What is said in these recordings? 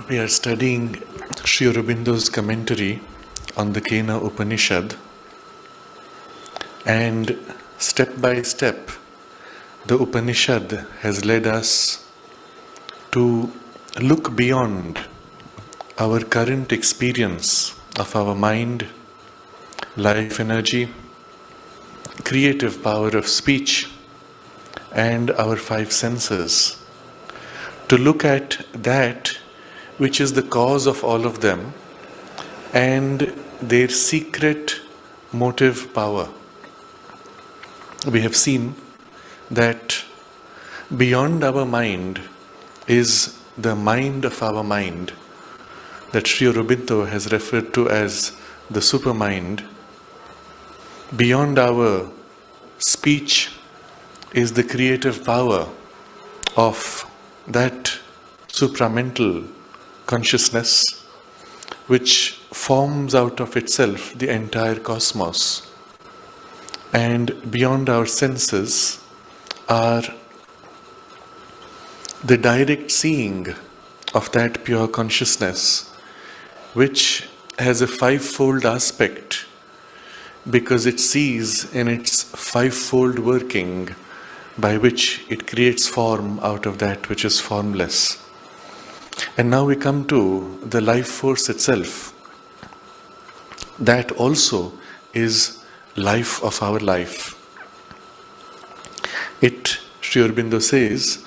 We are studying Sri Aurobindo's commentary on the Kena Upanishad, and step by step the Upanishad has led us to look beyond our current experience of our mind, life energy, creative power of speech, and our five senses, to look at that which is the cause of all of them and their secret motive power. We have seen that beyond our mind is the mind of our mind, that Sri Aurobindo has referred to as the supermind. Beyond our speech is the creative power of that supramental consciousness which forms out of itself the entire cosmos. And beyond our senses are the direct seeing of that pure consciousness, which has a fivefold aspect because it sees in its fivefold working by which it creates form out of that which is formless. And now we come to the life force itself. That also is life of our life. It, Sri Aurobindo says,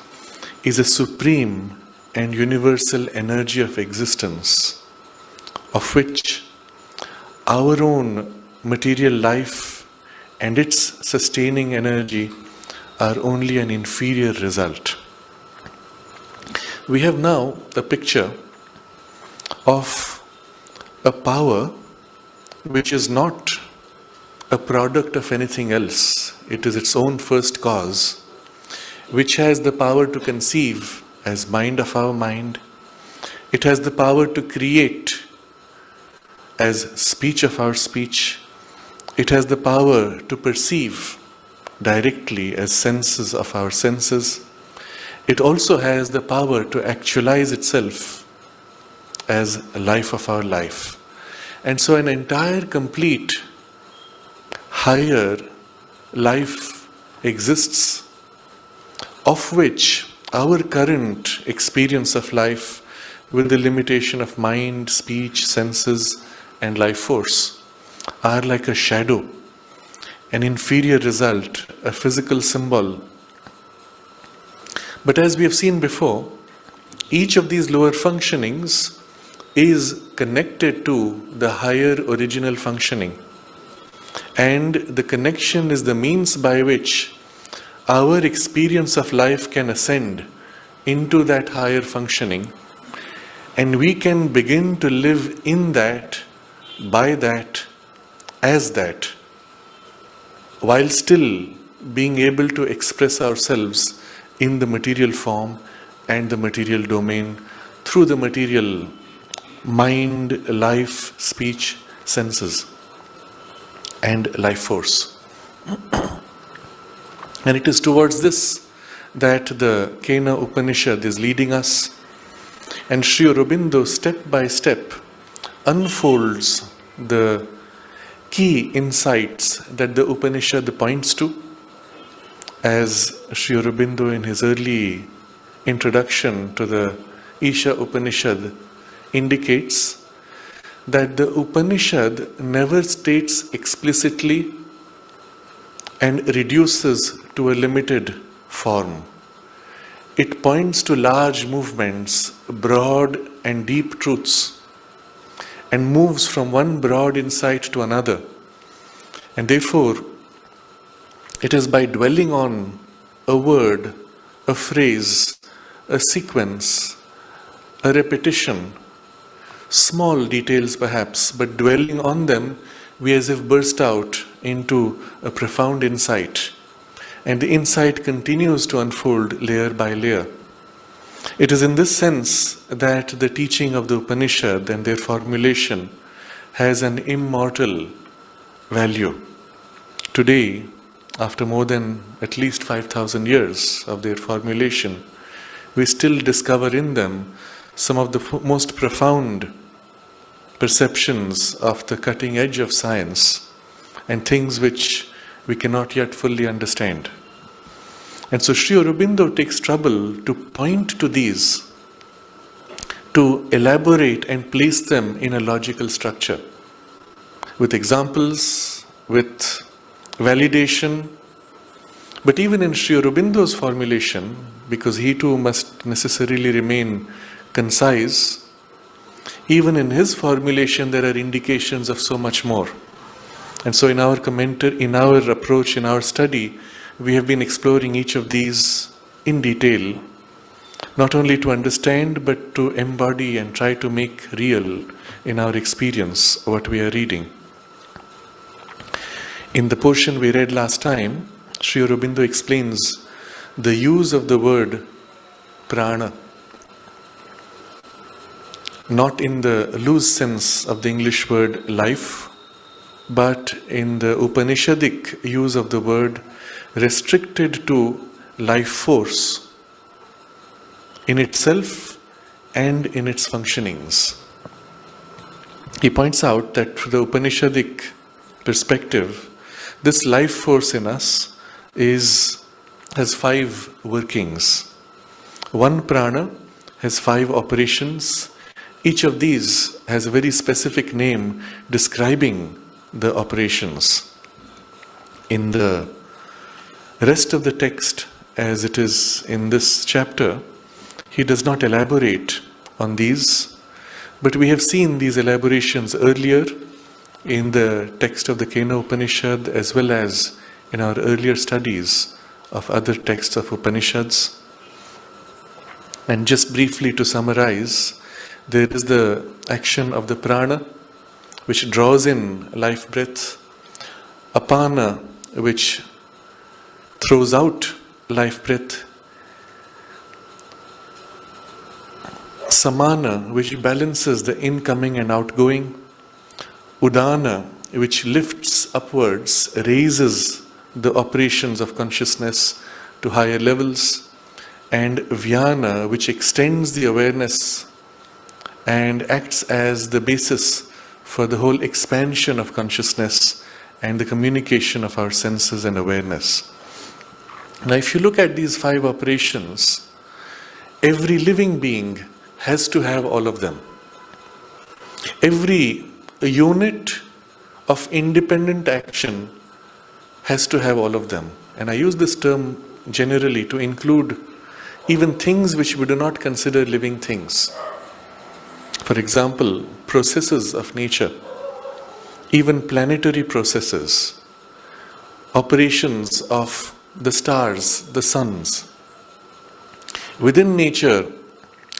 is a supreme and universal energy of existence, of which our own material life and its sustaining energy are only an inferior result. We have now a picture of a power which is not a product of anything else. It is its own first cause, which has the power to conceive as mind of our mind. It has the power to create as speech of our speech. It has the power to perceive directly as senses of our senses. It also has the power to actualize itself as a life of our life. And so an entire complete higher life exists, of which our current experience of life with the limitation of mind, speech, senses and life force are like a shadow, an inferior result, a physical symbol. But as we have seen before, each of these lower functionings is connected to the higher original functioning. And the connection is the means by which our experience of life can ascend into that higher functioning. And we can begin to live in that, by that, as that, while still being able to express ourselves in the material form and the material domain through the material mind, life, speech, senses and life force. And it is towards this that the Kena Upanishad is leading us, and Sri Aurobindo step by step unfolds the key insights that the Upanishad points to. As Sri Aurobindo in his early introduction to the Isha Upanishad indicates, that the Upanishad never states explicitly and reduces to a limited form. It points to large movements, broad and deep truths, and moves from one broad insight to another. And therefore, it is by dwelling on a word, a phrase, a sequence, a repetition, small details perhaps, but dwelling on them, we as if burst out into a profound insight. And the insight continues to unfold layer by layer. It is in this sense that the teaching of the Upanishad and their formulation has an immortal value. Today, after more than at least 5,000 years of their formulation, we still discover in them some of the most profound perceptions of the cutting edge of science and things which we cannot yet fully understand. And so Sri Aurobindo takes trouble to point to these, to elaborate and place them in a logical structure, with examples, with validation. But even in Sri Aurobindo's formulation, because he too must necessarily remain concise, even in his formulation there are indications of so much more. And so in our commentary, in our approach, in our study, we have been exploring each of these in detail, not only to understand but to embody and try to make real in our experience what we are reading. In the portion we read last time, Sri Aurobindo explains the use of the word prana, not in the loose sense of the English word life, but in the Upanishadic use of the word restricted to life force in itself and in its functionings. He points out that from the Upanishadic perspective, this life force in us has 5 workings. One prana has 5 operations. Each of these has a very specific name describing the operations. In the rest of the text, as it is in this chapter, he does not elaborate on these, but we have seen these elaborations earlier in the text of the Kena Upanishad as well as in our earlier studies of other texts of Upanishads. And just briefly to summarize, there is the action of the prana, which draws in life breath, apana, which throws out life breath, samana, which balances the incoming and outgoing, udana, which lifts upwards, raises the operations of consciousness to higher levels, and vyana, which extends the awareness and acts as the basis for the whole expansion of consciousness and the communication of our senses and awareness. Now, if you look at these 5 operations, every living being has to have all of them. Every unit of independent action has to have all of them. And I use this term generally to include even things which we do not consider living things. For example, processes of nature, even planetary processes, operations of the stars, the suns. Within nature,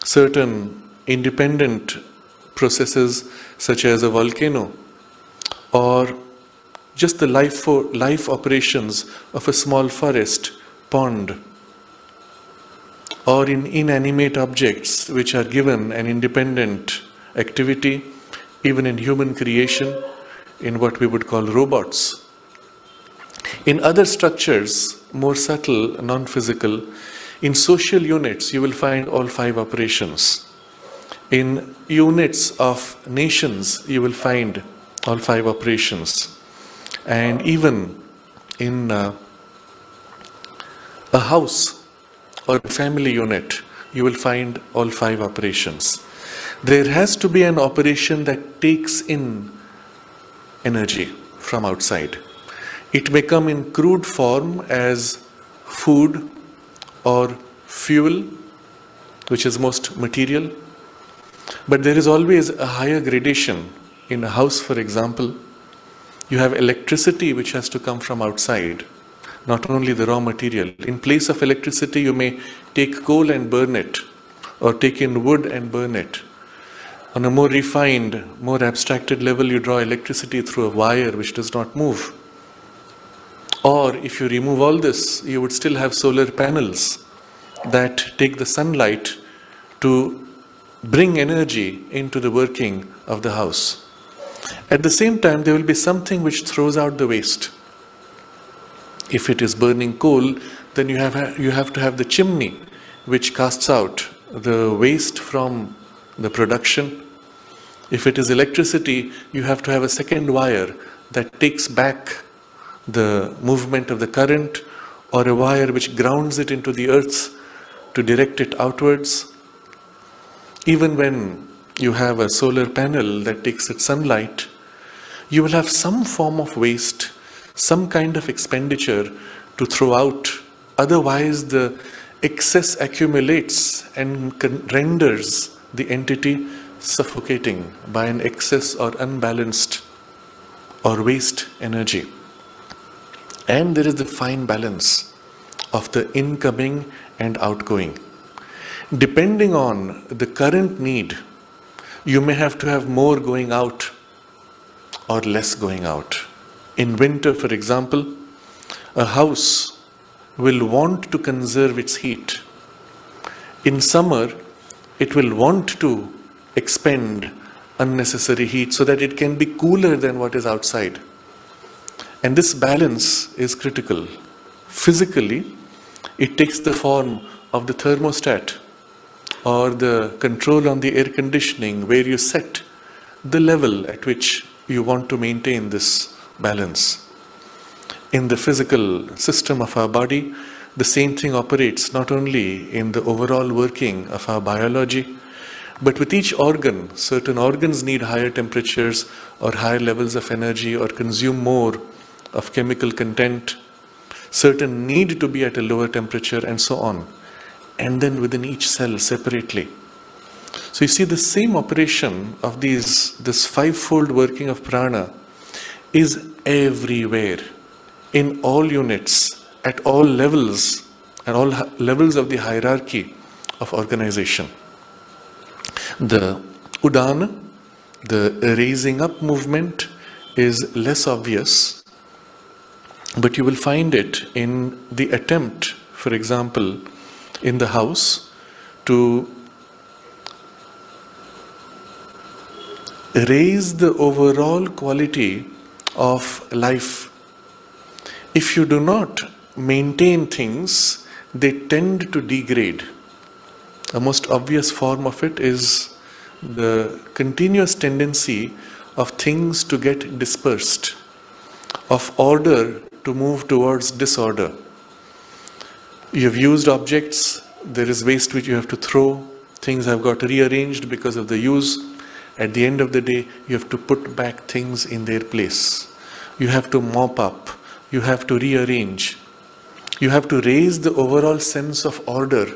certain independent processes such as a volcano or just the life operations of a small forest, pond, or in inanimate objects which are given an independent activity, even in human creation, in what we would call robots. In other structures, more subtle, non-physical, in social units, you will find all 5 operations. In units of nations, you will find all 5 operations. And even in a house or a family unit, you will find all 5 operations. There has to be an operation that takes in energy from outside. It may come in crude form as food or fuel, which is most material. But there is always a higher gradation. In a house, for example, you have electricity which has to come from outside, not only the raw material. In place of electricity, you may take coal and burn it, or take in wood and burn it. On a more refined, more abstracted level, you draw electricity through a wire which does not move. Or if you remove all this, you would still have solar panels that take the sunlight to bring energy into the working of the house. At the same time, there will be something which throws out the waste. If it is burning coal, then you have to have the chimney which casts out the waste from the production. If it is electricity, you have to have a second wire that takes back the movement of the current, or a wire which grounds it into the earth to direct it outwards. Even when you have a solar panel that takes its sunlight, you will have some form of waste, some kind of expenditure to throw out. Otherwise, the excess accumulates and renders the entity suffocating by an excess or unbalanced or waste energy. And there is the fine balance of the incoming and outgoing. Depending on the current need, you may have to have more going out or less going out. In winter, for example, a house will want to conserve its heat. In summer, it will want to expend unnecessary heat so that it can be cooler than what is outside. And this balance is critical. Physically, it takes the form of the thermostat or the control on the air conditioning, where you set the level at which you want to maintain this balance. In the physical system of our body, the same thing operates not only in the overall working of our biology, but with each organ. Certain organs need higher temperatures or higher levels of energy or consume more of chemical content. Certain need to be at a lower temperature, and so on. And then within each cell separately. So you see, the same operation of this fivefold working of prana is everywhere, in all units, at all levels of the hierarchy of organization. The udana, the raising up movement, is less obvious, but you will find it in the attempt, for example, in the house, to raise the overall quality of life. If you do not maintain things, they tend to degrade. A most obvious form of it is the continuous tendency of things to get dispersed, of order to move towards disorder. You have used objects, there is waste which you have to throw, things have got rearranged because of the use. At the end of the day, you have to put back things in their place. You have to mop up, you have to rearrange. You have to raise the overall sense of order,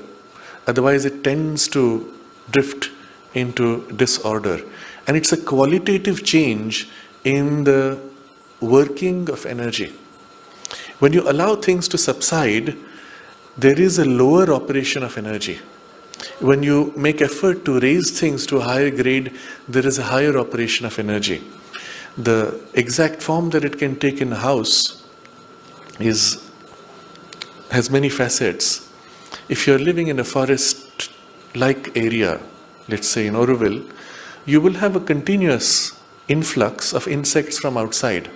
otherwise it tends to drift into disorder. And it's a qualitative change in the working of energy. When you allow things to subside, there is a lower operation of energy. When you make effort to raise things to a higher grade, there is a higher operation of energy. The exact form that it can take in a house has many facets. If you're living in a forest-like area, let's say in Auroville, you will have a continuous influx of insects from outside.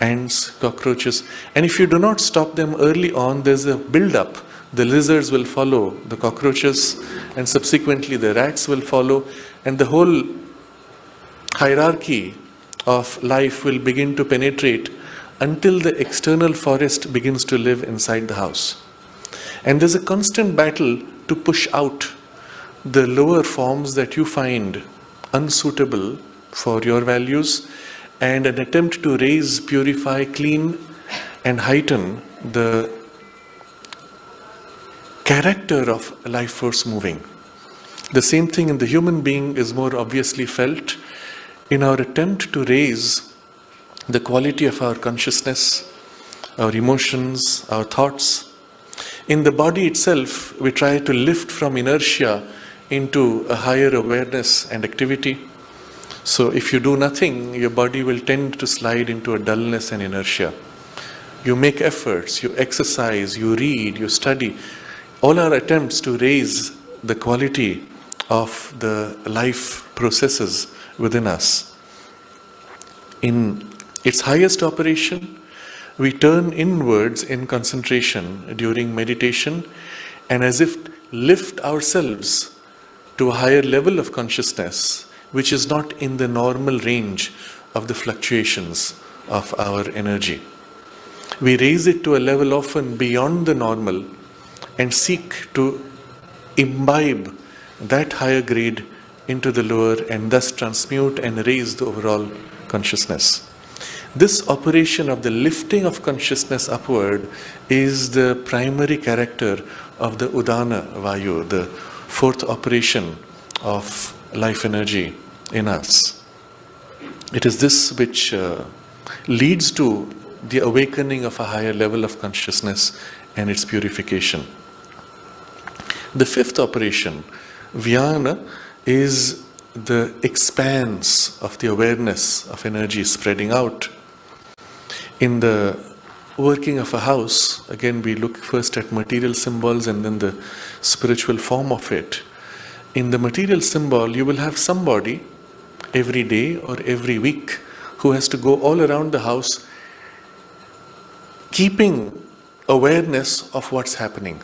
Ants, cockroaches, and if you do not stop them early on, there's a build-up. The lizards will follow the cockroaches, and subsequently the rats will follow, and the whole hierarchy of life will begin to penetrate until the external forest begins to live inside the house. And there's a constant battle to push out the lower forms that you find unsuitable for your values, and an attempt to raise, purify, clean, and heighten the character of life force moving. The same thing in the human being is more obviously felt in our attempt to raise the quality of our consciousness, our emotions, our thoughts. In the body itself, we try to lift from inertia into a higher awareness and activity. So if you do nothing, your body will tend to slide into a dullness and inertia. You make efforts, you exercise, you read, you study. All our attempts to raise the quality of the life processes within us. In its highest operation, we turn inwards in concentration during meditation, and as if lift ourselves to a higher level of consciousness, which is not in the normal range of the fluctuations of our energy. We raise it to a level often beyond the normal and seek to imbibe that higher grade into the lower and thus transmute and raise the overall consciousness. This operation of the lifting of consciousness upward is the primary character of the Udana Vayu, the fourth operation of life energy in us. It is this which leads to the awakening of a higher level of consciousness and its purification. The fifth operation, Vyana, is the expanse of the awareness of energy spreading out. In the working of a house, again we look first at material symbols and then the spiritual form of it. In the material symbol, you will have somebody every day or every week who has to go all around the house keeping awareness of what's happening.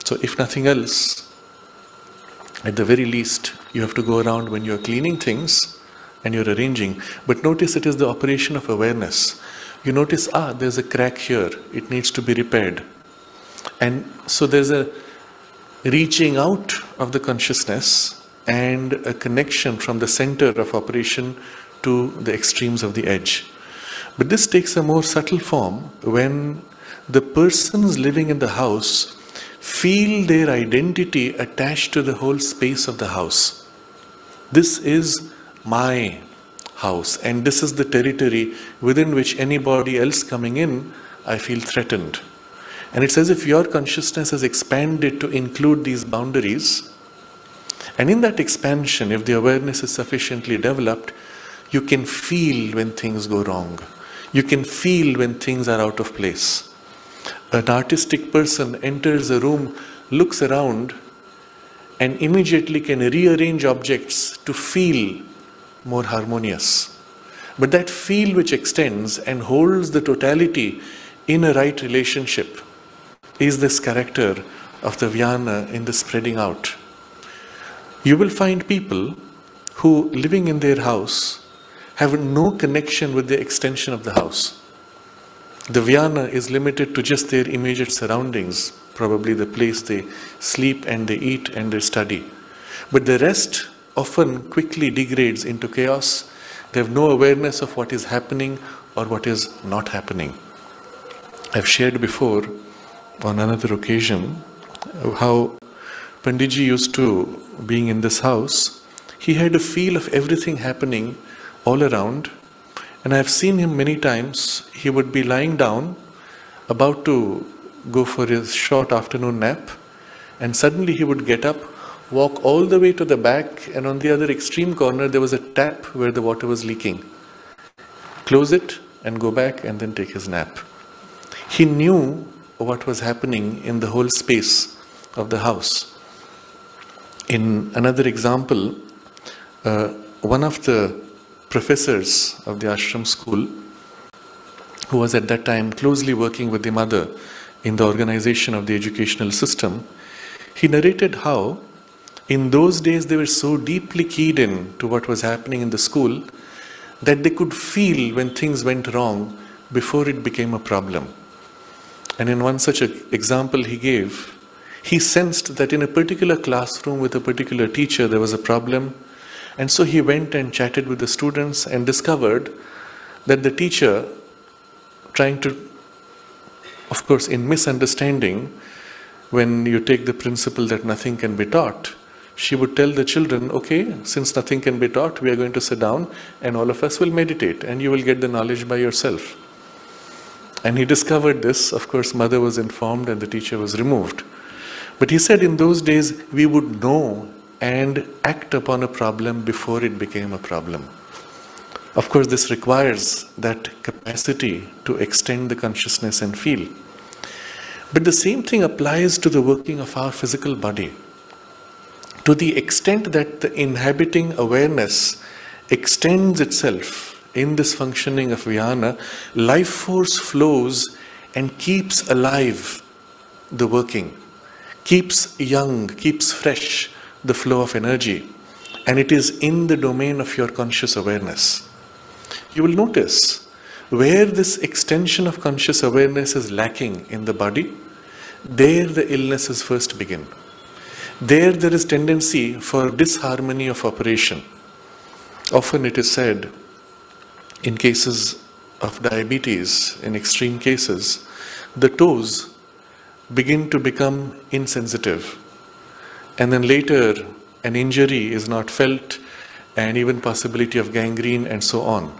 So if nothing else, at the very least, you have to go around when you're cleaning things and you're arranging. But notice it is the operation of awareness. You notice, there's a crack here, it needs to be repaired. And so there's a reaching out of the consciousness and a connection from the center of operation to the extremes of the edge. But this takes a more subtle form when the persons living in the house feel their identity attached to the whole space of the house. This is my house, and this is the territory within which anybody else coming in, I feel threatened. And it's as if your consciousness has expanded to include these boundaries. And in that expansion, if the awareness is sufficiently developed, you can feel when things go wrong. You can feel when things are out of place. An artistic person enters a room, looks around, and immediately can rearrange objects to feel more harmonious. But that feel which extends and holds the totality in a right relationship is this character of the Vyana in the spreading out. You will find people who, living in their house, have no connection with the extension of the house. The Vyana is limited to just their immediate surroundings, probably the place they sleep and they eat and they study. But the rest often quickly degrades into chaos. They have no awareness of what is happening or what is not happening. I've shared before on another occasion how Panditji used to, being in this house, he had a feel of everything happening all around, and I've seen him many times. He would be lying down, about to go for his short afternoon nap, and suddenly he would get up, walk all the way to the back, and on the other extreme corner there was a tap where the water was leaking. Close it and go back and then take his nap. He knew what was happening in the whole space of the house. In another example, one of the professors of the ashram school, who was at that time closely working with the mother in the organization of the educational system, he narrated how in those days they were so deeply keyed in to what was happening in the school that they could feel when things went wrong before it became a problem. And in one such example he gave, he sensed that in a particular classroom with a particular teacher there was a problem, and so he went and chatted with the students and discovered that the teacher, trying to, of course in misunderstanding, when you take the principle that nothing can be taught, she would tell the children, okay, since nothing can be taught, we are going to sit down and all of us will meditate and you will get the knowledge by yourself. And he discovered this. Of course, mother was informed and the teacher was removed. But he said in those days, we would know and act upon a problem before it became a problem. Of course, this requires that capacity to extend the consciousness and feel. But the same thing applies to the working of our physical body. To the extent that the inhabiting awareness extends itself in this functioning of Vyana, life force flows and keeps alive the working, keeps young, keeps fresh the flow of energy, and it is in the domain of your conscious awareness. You will notice where this extension of conscious awareness is lacking in the body, there the illnesses first begin. There is tendency for disharmony of operation. Often it is said, in cases of diabetes, in extreme cases, the toes begin to become insensitive, and then later an injury is not felt, and even possibility of gangrene and so on.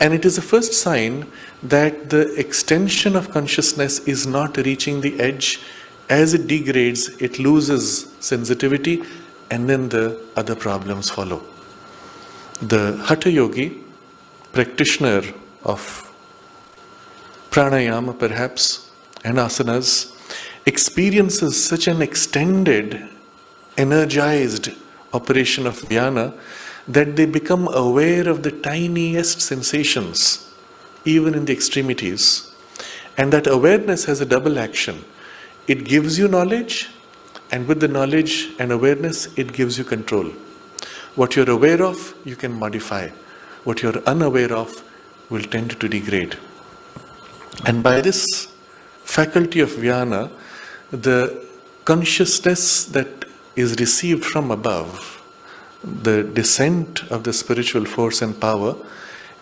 And it is the first sign that the extension of consciousness is not reaching the edge. As it degrades, it loses sensitivity, and then the other problems follow. The hatha yogi, practitioner of pranayama perhaps, and asanas, experiences such an extended, energized operation of dhyana that they become aware of the tiniest sensations, even in the extremities. And that awareness has a double action. It gives you knowledge, and with the knowledge and awareness, it gives you control. What you're aware of, you can modify. What you're unaware of will tend to degrade. And by this faculty of jnana, the consciousness that is received from above, the descent of the spiritual force and power,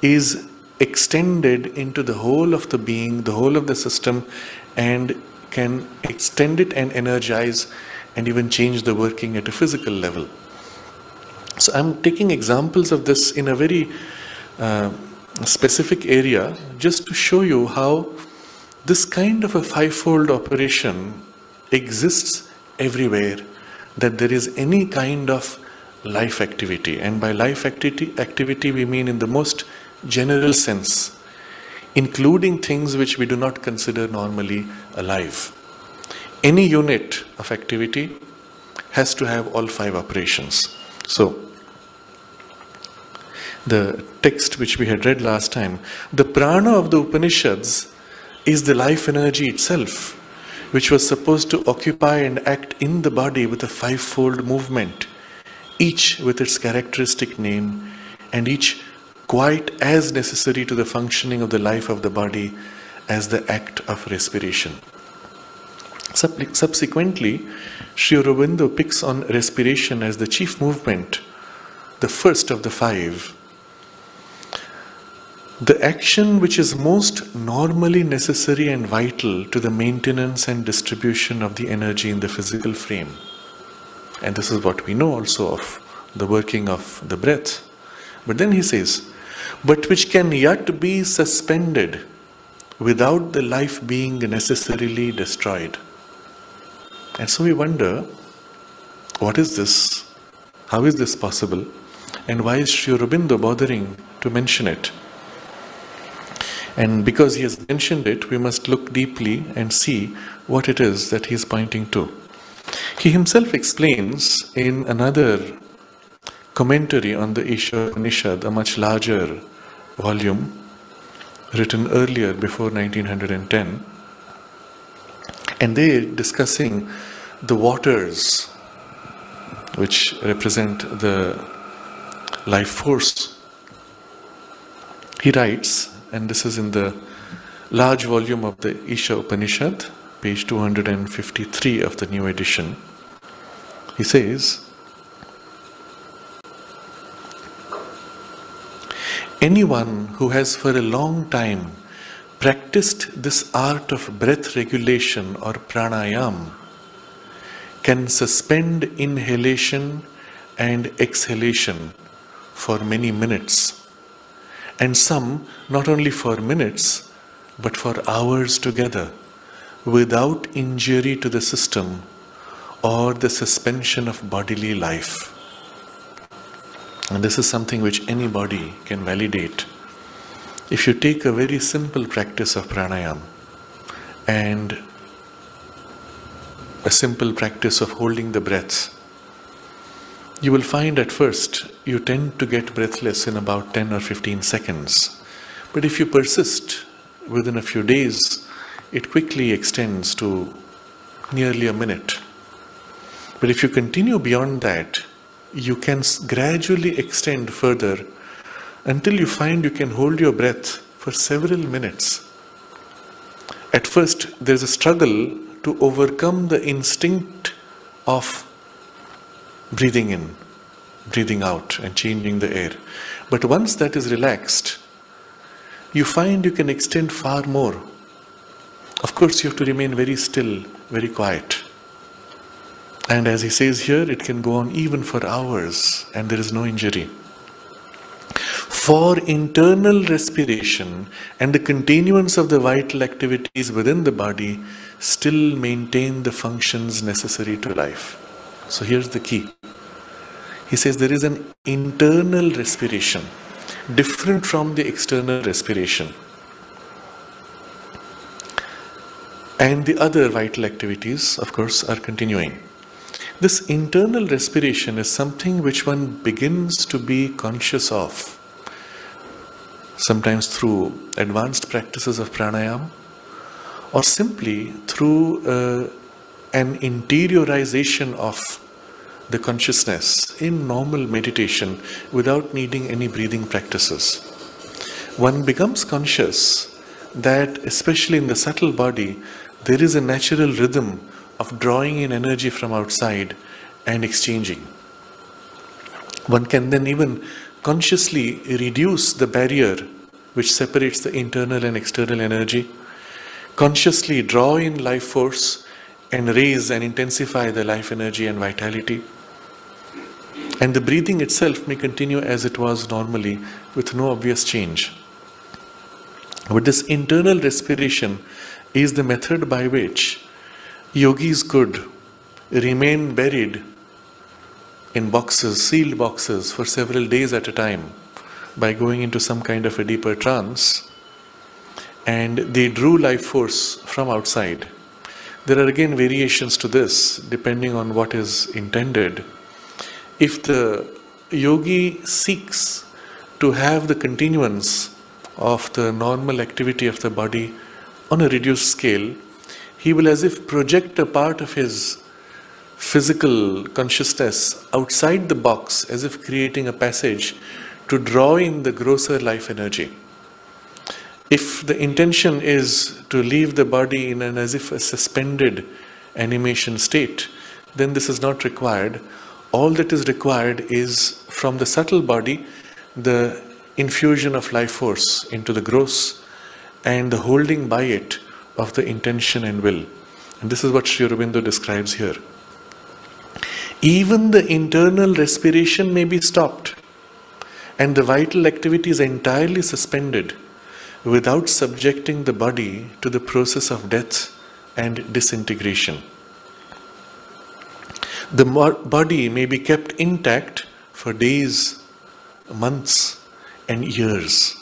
is extended into the whole of the being, the whole of the system, and can extend it and energize and even change the working at a physical level. So I'm taking examples of this in a very specific area just to show you how this kind of a fivefold operation exists everywhere, that there is any kind of life activity. And by life activity we mean in the most general sense, including things which we do not consider normally alive. Any unit of activity has to have all five operations. So, the text which we had read last time, the prana of the Upanishads is the life energy itself, which was supposed to occupy and act in the body with a fivefold movement, each with its characteristic name, and each quite as necessary to the functioning of the life of the body as the act of respiration. Subsequently, Sri Aurobindo picks on respiration as the chief movement, the first of the five. The action which is most normally necessary and vital to the maintenance and distribution of the energy in the physical frame. And this is what we know also of the working of the breath. But then he says, but which can yet be suspended without the life being necessarily destroyed. And so we wonder, what is this? How is this possible? And why is Sri Aurobindo bothering to mention it? And because he has mentioned it, we must look deeply and see what it is that he is pointing to. He himself explains in another commentary on the Isha Upanishad, a much larger volume, written earlier before 1910, and they discussing the waters which represent the life force. He writes, and this is in the large volume of the Isha Upanishad, page 253 of the new edition. He says, anyone who has for a long time practiced this art of breath regulation or pranayama can suspend inhalation and exhalation for many minutes. And some not only for minutes, but for hours together, without injury to the system or the suspension of bodily life. And this is something which anybody can validate. If you take a very simple practice of pranayama and a simple practice of holding the breath, you will find at first you tend to get breathless in about 10 or 15 seconds. But if you persist, within a few days, it quickly extends to nearly a minute. But if you continue beyond that, you can gradually extend further until you find you can hold your breath for several minutes. At first, there's a struggle to overcome the instinct of breathing in, breathing out, and changing the air. But once that is relaxed, you find you can extend far more. Of course, you have to remain very still, very quiet. And as he says here, it can go on even for hours, and there is no injury. For internal respiration and the continuance of the vital activities within the body still maintain the functions necessary to life. So here's the key. He says there is an internal respiration, different from the external respiration. And the other vital activities, of course, are continuing. This internal respiration is something which one begins to be conscious of, sometimes through advanced practices of pranayama, or simply through an interiorization of the consciousness in normal meditation without needing any breathing practices. One becomes conscious that, especially in the subtle body, there is a natural rhythm of drawing in energy from outside and exchanging. One can then even consciously reduce the barrier which separates the internal and external energy, consciously draw in life force and raise and intensify the life energy and vitality. And the breathing itself may continue as it was normally with no obvious change. But this internal respiration is the method by which yogis could remain buried in boxes, sealed boxes, for several days at a time by going into some kind of a deeper trance, and they drew life force from outside. There are again variations to this depending on what is intended. If the yogi seeks to have the continuance of the normal activity of the body on a reduced scale, he will as if project a part of his physical consciousness outside the box, as if creating a passage to draw in the grosser life energy. If the intention is to leave the body in an as if a suspended animation state, then this is not required. All that is required is from the subtle body the infusion of life force into the gross and the holding by it of the intention and will. And this is what Sri Aurobindo describes here. Even the internal respiration may be stopped and the vital activities entirely suspended without subjecting the body to the process of death and disintegration. The body may be kept intact for days, months, and years,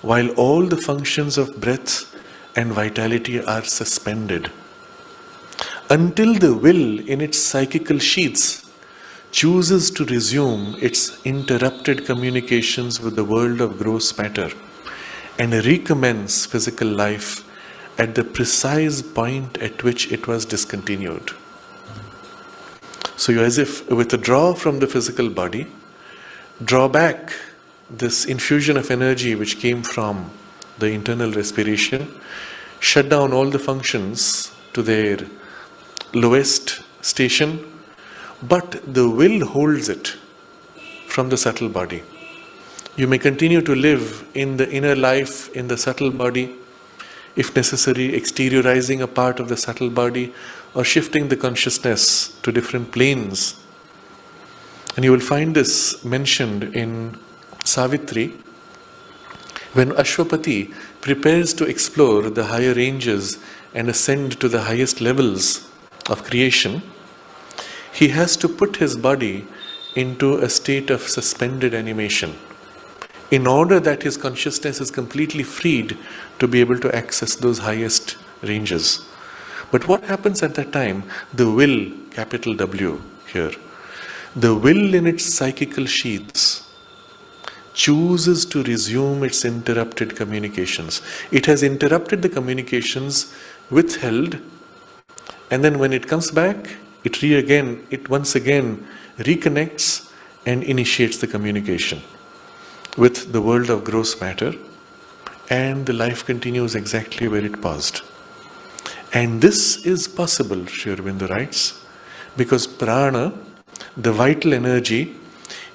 while all the functions of breath and vitality are suspended, until the will in its psychical sheaths chooses to resume its interrupted communications with the world of gross matter and recommence physical life at the precise point at which it was discontinued. So you as if withdraw from the physical body, draw back this infusion of energy which came from the internal respiration, shut down all the functions to their lowest station, but the will holds it from the subtle body. You may continue to live in the inner life in the subtle body, if necessary exteriorizing a part of the subtle body or shifting the consciousness to different planes. And you will find this mentioned in Savitri, when Ashwapati prepares to explore the higher ranges and ascend to the highest levels of creation. He has to put his body into a state of suspended animation in order that his consciousness is completely freed to be able to access those highest ranges. But what happens at that time? The will, capital W here, the will in its psychical sheaths chooses to resume its interrupted communications. It has interrupted the communications, withheld, and then when it comes back, it once again reconnects and initiates the communication with the world of gross matter, and the life continues exactly where it paused. And this is possible, Sri Aurobindo writes, because prana, the vital energy,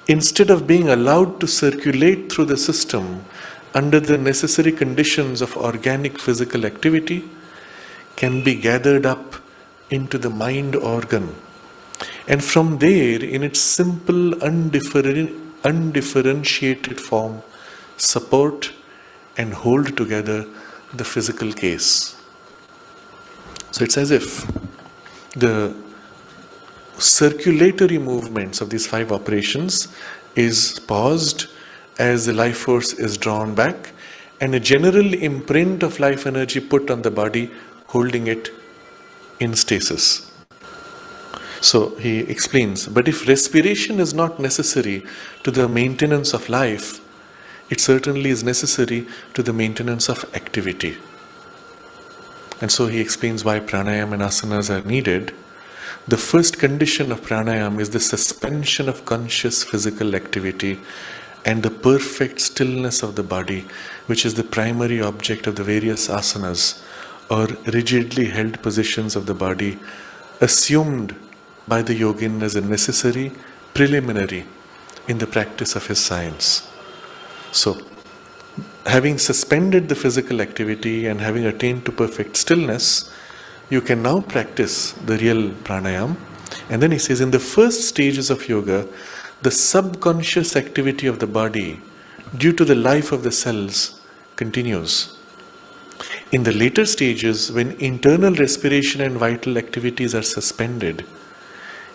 instead of being allowed to circulate through the system under the necessary conditions of organic physical activity, can be gathered up into the mind organ, and from there, in its simple, undifferentiated form, support and hold together the physical case. So it's as if the circulatory movements of these 5 operations is paused as the life force is drawn back, and a general imprint of life energy put on the body, holding it in stasis. So he explains, but if respiration is not necessary to the maintenance of life, it certainly is necessary to the maintenance of activity. And so he explains why pranayama and asanas are needed. The first condition of pranayama is the suspension of conscious physical activity and the perfect stillness of the body, which is the primary object of the various asanas, or rigidly held positions of the body, assumed by the yogin as a necessary preliminary in the practice of his science. So, having suspended the physical activity and having attained to perfect stillness, you can now practice the real pranayama. And then he says, in the first stages of yoga, the subconscious activity of the body, due to the life of the cells, continues. In the later stages, when internal respiration and vital activities are suspended,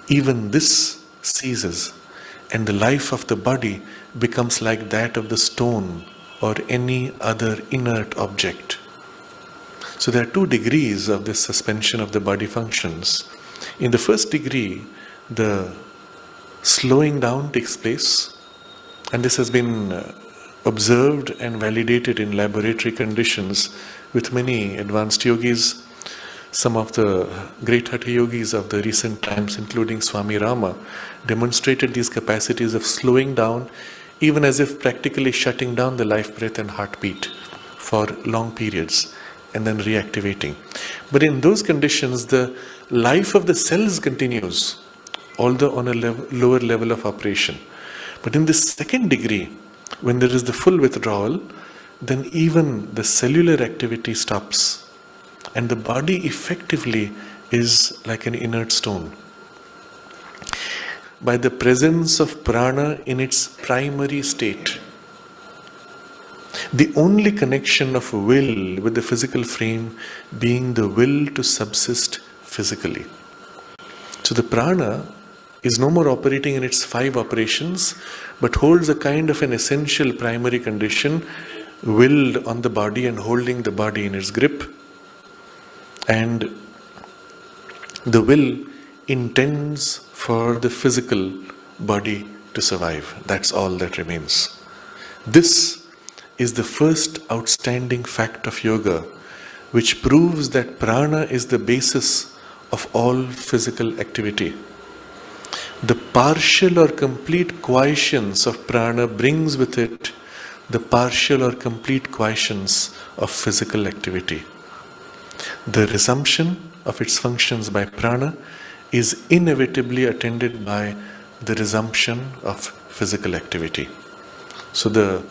even this ceases, and the life of the body becomes like that of the stone or any other inert object. So there are 2 degrees of this suspension of the body functions. In the first degree, the slowing down takes place, and this has been observed and validated in laboratory conditions with many advanced yogis. Some of the great hatha yogis of the recent times, including Swami Rama, demonstrated these capacities of slowing down, even as if practically shutting down the life breath and heartbeat for long periods, and then reactivating. But in those conditions, the life of the cells continues, although on a lower level of operation. But in this second degree, when there is the full withdrawal, then even the cellular activity stops, and the body effectively is like an inert stone. By the presence of prana in its primary state, the only connection of will with the physical frame being the will to subsist physically. So the prana is no more operating in its 5 operations, but holds a kind of an essential primary condition, willed on the body and holding the body in its grip. And the will intends for the physical body to survive. That's all that remains. This is the first outstanding fact of yoga, which proves that prana is the basis of all physical activity. The partial or complete quiescence of prana brings with it the partial or complete quiescence of physical activity. The resumption of its functions by prana is inevitably attended by the resumption of physical activity. So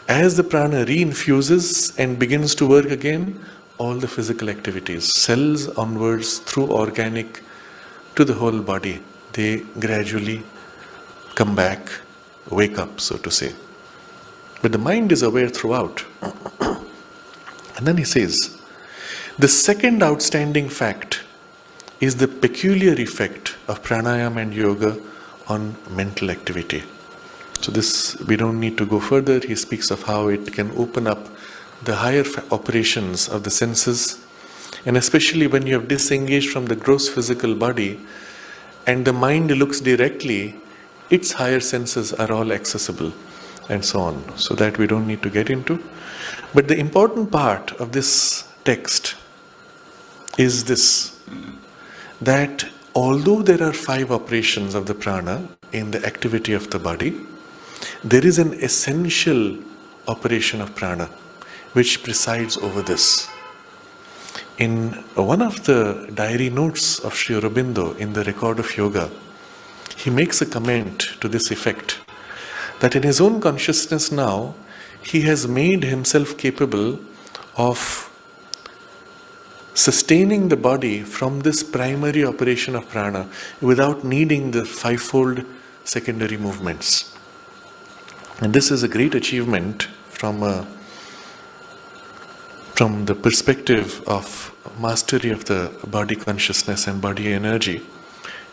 as the prana reinfuses and begins to work again, all the physical activities, cells onwards through organic to the whole body, they gradually come back, wake up, so to say. But the mind is aware throughout. And then he says, the second outstanding fact is the peculiar effect of pranayama and yoga on mental activity. So this, we don't need to go further. He speaks of how it can open up the higher operations of the senses, and especially when you have disengaged from the gross physical body and the mind looks directly, its higher senses are all accessible, and so on. So that we don't need to get into. But the important part of this text is this, that although there are 5 operations of the prana in the activity of the body, there is an essential operation of prana which presides over this. In one of the diary notes of Sri Aurobindo in the Record of Yoga, he makes a comment to this effect, that in his own consciousness now, he has made himself capable of sustaining the body from this primary operation of prana without needing the 5-fold secondary movements. And this is a great achievement from the perspective of mastery of the body consciousness and body energy.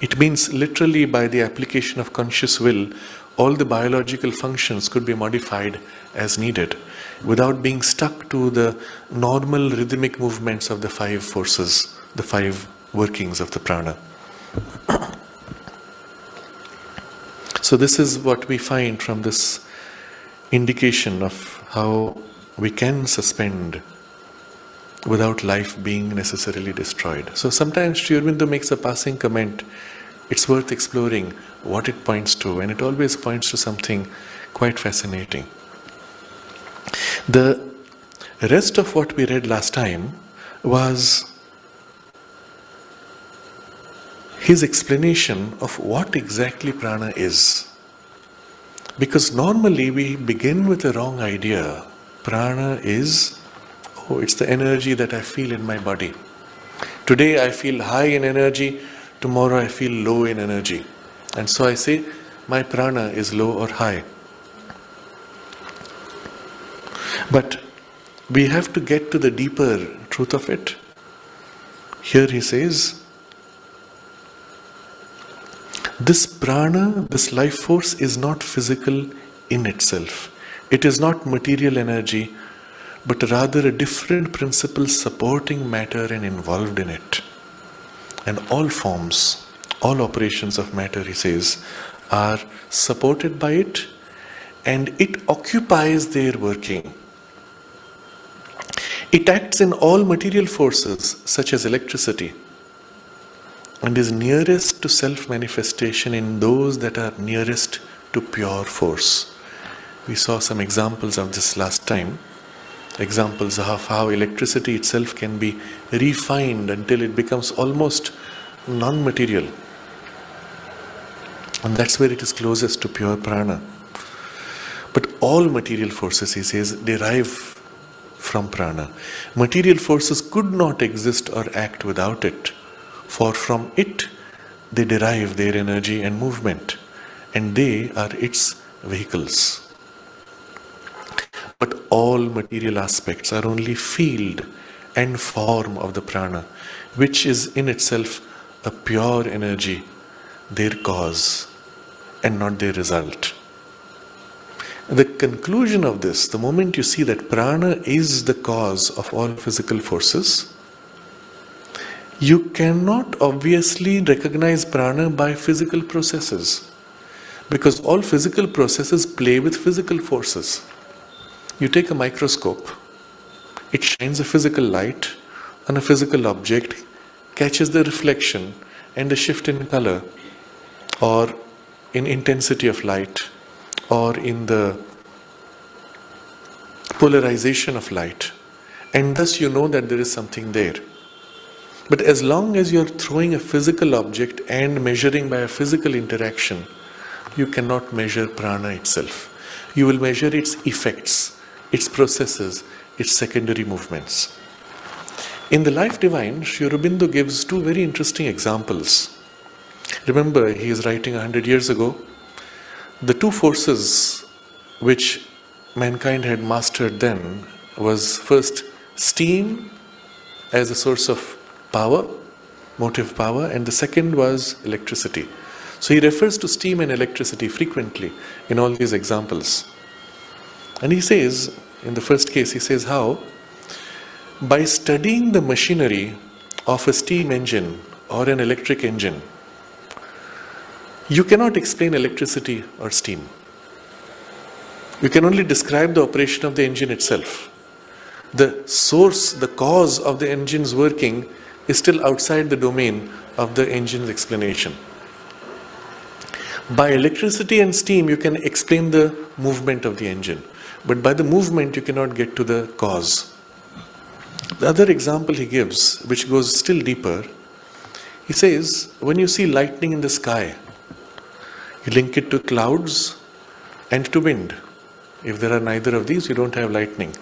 It means literally by the application of conscious will, all the biological functions could be modified as needed without being stuck to the normal rhythmic movements of the 5 forces, the 5 workings of the prana. So this is what we find from this indication of how we can suspend without life being necessarily destroyed. So sometimes Sri Aurobindo makes a passing comment. It's worth exploring what it points to, and it always points to something quite fascinating. The rest of what we read last time was his explanation of what exactly prana is. Because normally we begin with a wrong idea. Prana is, it's the energy that I feel in my body. Today I feel high in energy, tomorrow I feel low in energy. And so I say, my prana is low or high. But we have to get to the deeper truth of it. Here he says, this prana, this life force is not physical in itself. It is not material energy, but rather a different principle supporting matter and involved in it. And all forms, all operations of matter, he says, are supported by it, and it occupies their working. It acts in all material forces, such as electricity, and is nearest to self-manifestation in those that are nearest to pure force. We saw some examples of this last time. Examples of how electricity itself can be refined until it becomes almost non-material. And that's where it is closest to pure prana. But all material forces, he says, derive from prana. Material forces could not exist or act without it, for from it they derive their energy and movement, and they are its vehicles. But all material aspects are only field and form of the prana, which is in itself a pure energy, their cause and not their result. The conclusion of this, the moment you see that prana is the cause of all physical forces, you cannot obviously recognize prana by physical processes, because all physical processes play with physical forces. You take a microscope, it shines a physical light on a physical object, catches the reflection and the shift in color, or in intensity of light, or in the polarization of light, and thus you know that there is something there. But as long as you are throwing a physical object and measuring by a physical interaction, you cannot measure prana itself. You will measure its effects, its processes, its secondary movements. In the Life Divine, Sri Aurobindo gives two very interesting examples. Remember, he is writing 100 years ago. The two forces which mankind had mastered then was first steam as a source of power, motive power, and the second was electricity. So he refers to steam and electricity frequently in all these examples. And he says, in the first case, he says how, by studying the machinery of a steam engine or an electric engine, you cannot explain electricity or steam. You can only describe the operation of the engine itself. The source, the cause of the engine's working is still outside the domain of the engine's explanation. By electricity and steam, you can explain the movement of the engine, but by the movement, you cannot get to the cause. The other example he gives, which goes still deeper, he says, when you see lightning in the sky, you link it to clouds and to wind. If there are neither of these, you don't have lightning.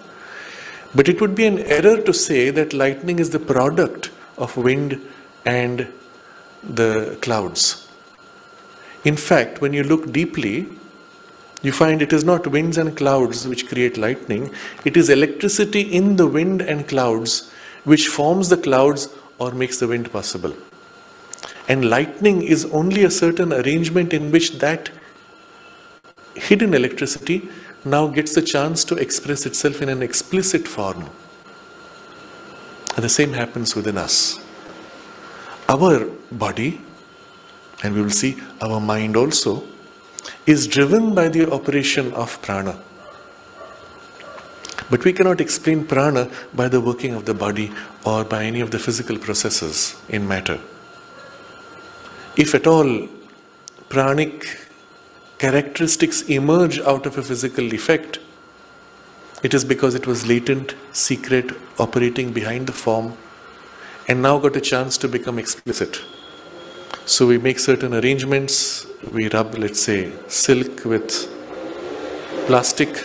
But it would be an error to say that lightning is the product of wind and the clouds. In fact, when you look deeply, you find it is not winds and clouds which create lightning. It is electricity in the wind and clouds which forms the clouds or makes the wind possible. And lightning is only a certain arrangement in which that hidden electricity now gets the chance to express itself in an explicit form. And the same happens within us. Our body, and we will see our mind also, is driven by the operation of prana. But we cannot explain prana by the working of the body or by any of the physical processes in matter. If at all pranic characteristics emerge out of a physical effect, it is because it was latent, secret, operating behind the form, and now got a chance to become explicit. So we make certain arrangements, we rub, let's say, silk with plastic,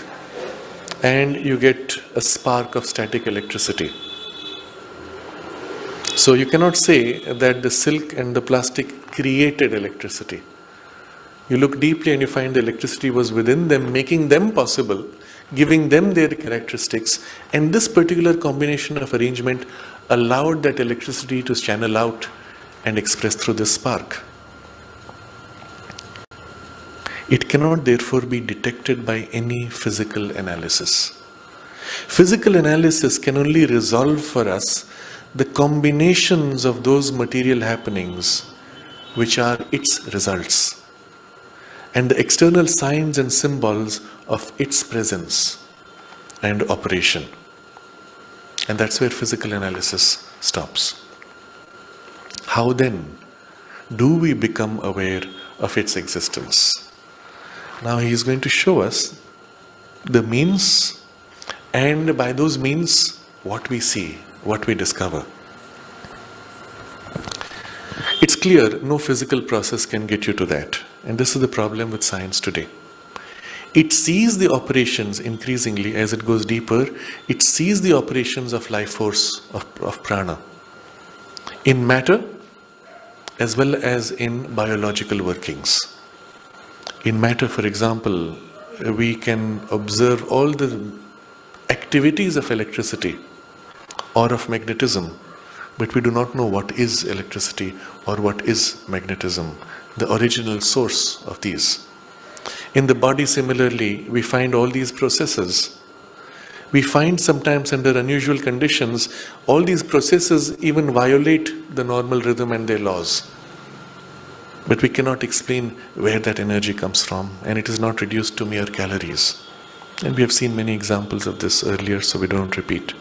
and you get a spark of static electricity. So you cannot say that the silk and the plastic created electricity. You look deeply and you find the electricity was within them, making them possible, giving them their characteristics, and this particular combination of arrangement allowed that electricity to channel out and express through this spark. It cannot therefore be detected by any physical analysis. Physical analysis can only resolve for us the combinations of those material happenings which are its results, and the external signs and symbols of its presence and operation. And that's where physical analysis stops. How then do we become aware of its existence? Now he is going to show us the means, and by those means what we see, what we discover. It's clear no physical process can get you to that. And this is the problem with science today. It sees the operations increasingly as it goes deeper. It sees the operations of life force, of prana, in matter as well as in biological workings. In matter, for example, we can observe all the activities of electricity or of magnetism, but we do not know what is electricity or what is magnetism, the original source of these. In the body, similarly, we find all these processes. We find sometimes under unusual conditions, all these processes even violate the normal rhythm and their laws. But we cannot explain where that energy comes from, and it is not reduced to mere calories. And we have seen many examples of this earlier, so we don't repeat.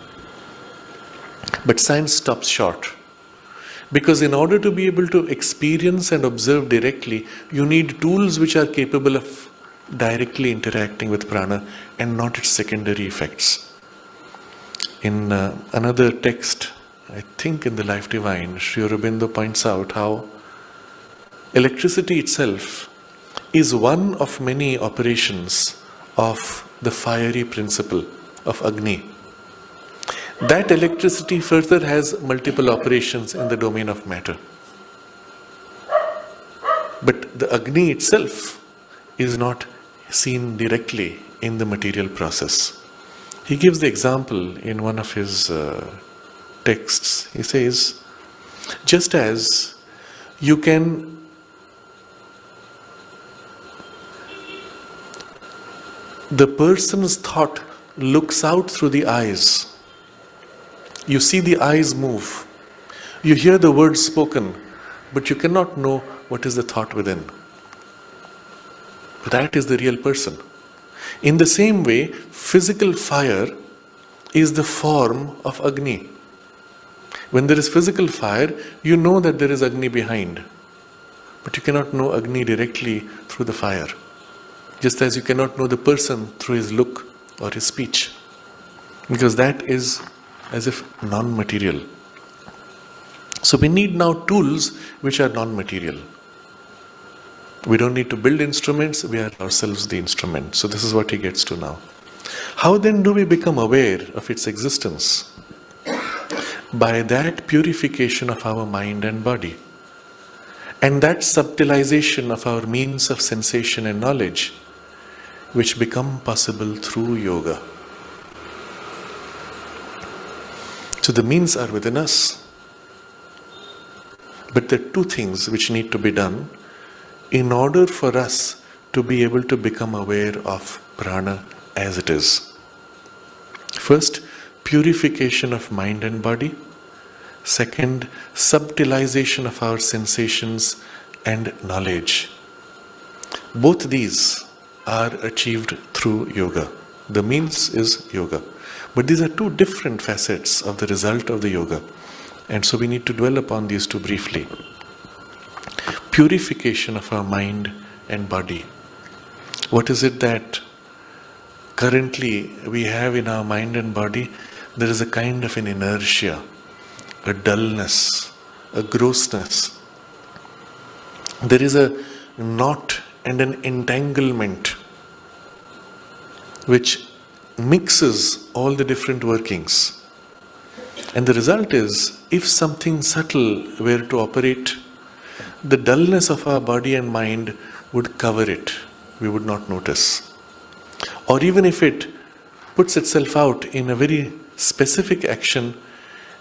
But science stops short. Because in order to be able to experience and observe directly, you need tools which are capable of directly interacting with prana and not its secondary effects. In another text, I think in the Life Divine, Sri Aurobindo points out how electricity itself is one of many operations of the fiery principle of Agni. That electricity further has multiple operations in the domain of matter. But the Agni itself is not seen directly in the material process. He gives the example in one of his texts. He says, just as you can the person's thought looks out through the eyes. You see the eyes move. You hear the words spoken, but you cannot know what is the thought within. That is the real person. In the same way, physical fire is the form of Agni. When there is physical fire, you know that there is Agni behind. But you cannot know Agni directly through the fire. Just as you cannot know the person through his look or his speech. Because that is as if non-material. So we need now tools which are non-material. We don't need to build instruments, we are ourselves the instrument. So this is what he gets to now. How then do we become aware of its existence? By that purification of our mind and body. And that subtilization of our means of sensation and knowledge, which become possible through yoga. So the means are within us. But there are two things which need to be done in order for us to be able to become aware of prana as it is. First, purification of mind and body. Second, subtilization of our sensations and knowledge. Both these are achieved through yoga. The means is yoga. But these are two different facets of the result of the yoga. And so we need to dwell upon these two briefly. Purification of our mind and body. What is it that currently we have in our mind and body? There is a kind of an inertia, a dullness, a grossness. There is a knot and an entanglement which mixes all the different workings. And the result is, if something subtle were to operate, the dullness of our body and mind would cover it. We would not notice. Or even if it puts itself out in a very specific action,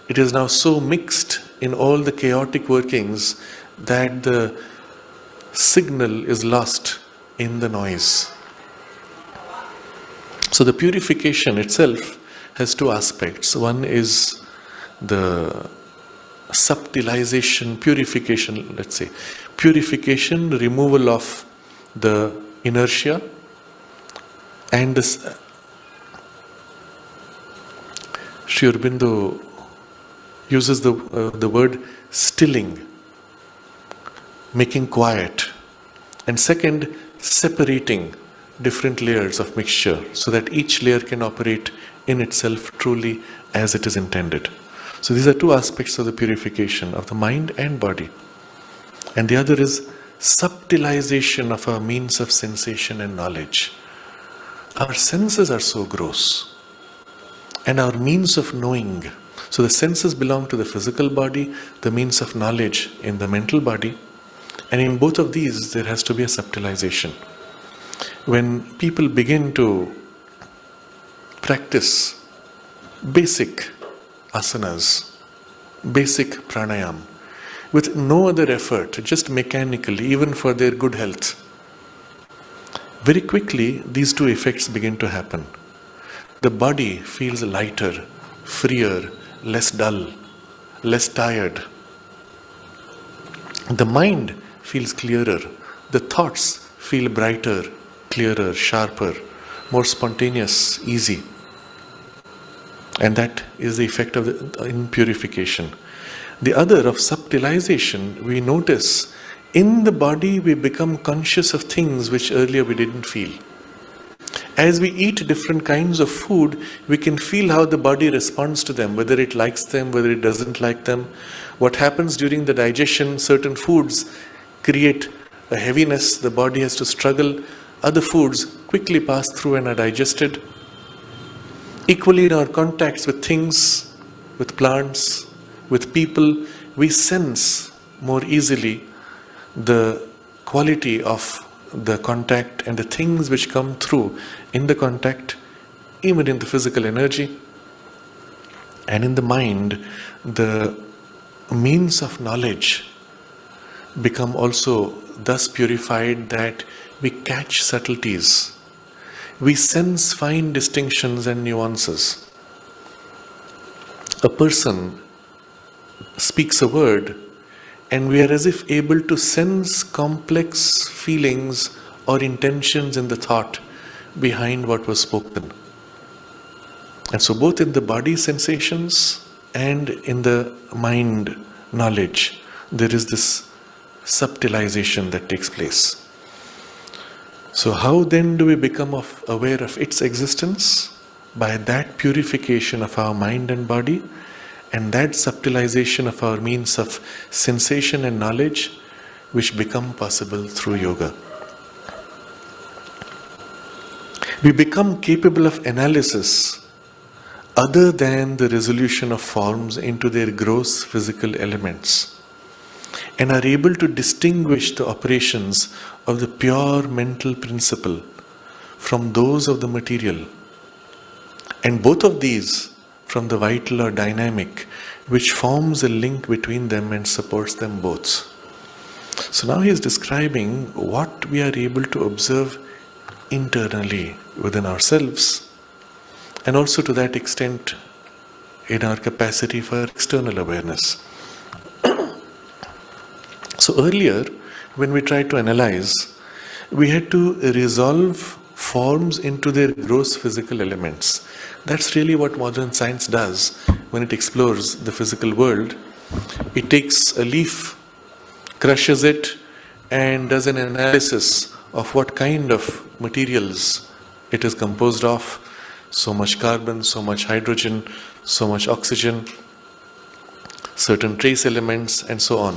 it is now so mixed in all the chaotic workings that the signal is lost in the noise. So the purification itself has two aspects. One is the subtilization, purification, let's say. Purification, removal of the inertia, and this Sri Aurobindo uses the word stilling, making quiet. And second, separating different layers of mixture so that each layer can operate in itself truly as it is intended. So these are two aspects of the purification of the mind and body. And the other is subtilization of our means of sensation and knowledge. Our senses are so gross. And our means of knowing. So the senses belong to the physical body, the means of knowledge in the mental body. And in both of these, there has to be a subtilization. When people begin to practice basic asanas, basic pranayama, with no other effort, just mechanically, even for their good health, very quickly these two effects begin to happen. The body feels lighter, freer, less dull, less tired. The mind feels clearer. The thoughts feel brighter, clearer, sharper, more spontaneous, easy. And that is the effect of in purification. The other of subtilization, we notice in the body we become conscious of things which earlier we didn't feel. As we eat different kinds of food, we can feel how the body responds to them, whether it likes them, whether it doesn't like them. What happens during the digestion, certain foods create a heaviness, the body has to struggle. Other foods quickly pass through and are digested. Equally in our contacts with things, with plants, with people, we sense more easily the quality of the contact and the things which come through in the contact, even in the physical energy. And in the mind, the means of knowledge become also thus purified that we catch subtleties. We sense fine distinctions and nuances. A person speaks a word and we are as if able to sense complex feelings or intentions in the thought behind what was spoken. And so both in the body sensations and in the mind knowledge, there is this subtilization that takes place. So how then do we become aware of its existence? By that purification of our mind and body, and that subtilization of our means of sensation and knowledge, which become possible through yoga. We become capable of analysis other than the resolution of forms into their gross physical elements, and are able to distinguish the operations of the pure mental principle from those of the material, and both of these from the vital or dynamic, which forms a link between them and supports them both. So now he is describing what we are able to observe internally within ourselves, and also to that extent in our capacity for external awareness. So earlier, when we tried to analyze, we had to resolve forms into their gross physical elements. That's really what modern science does when it explores the physical world. It takes a leaf, crushes it, and does an analysis of what kind of materials it is composed of. So much carbon, so much hydrogen, so much oxygen, certain trace elements, and so on.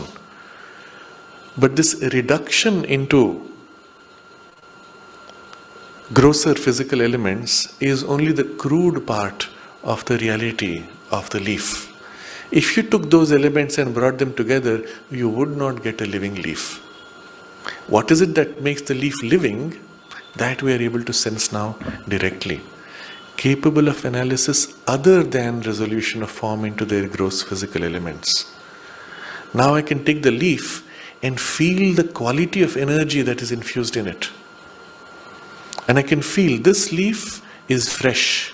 But this reduction into grosser physical elements is only the crude part of the reality of the leaf. If you took those elements and brought them together, you would not get a living leaf. What is it that makes the leaf living? That we are able to sense now directly. Capable of analysis other than resolution of form into their gross physical elements. Now I can take the leaf and feel the quality of energy that is infused in it. And I can feel this leaf is fresh,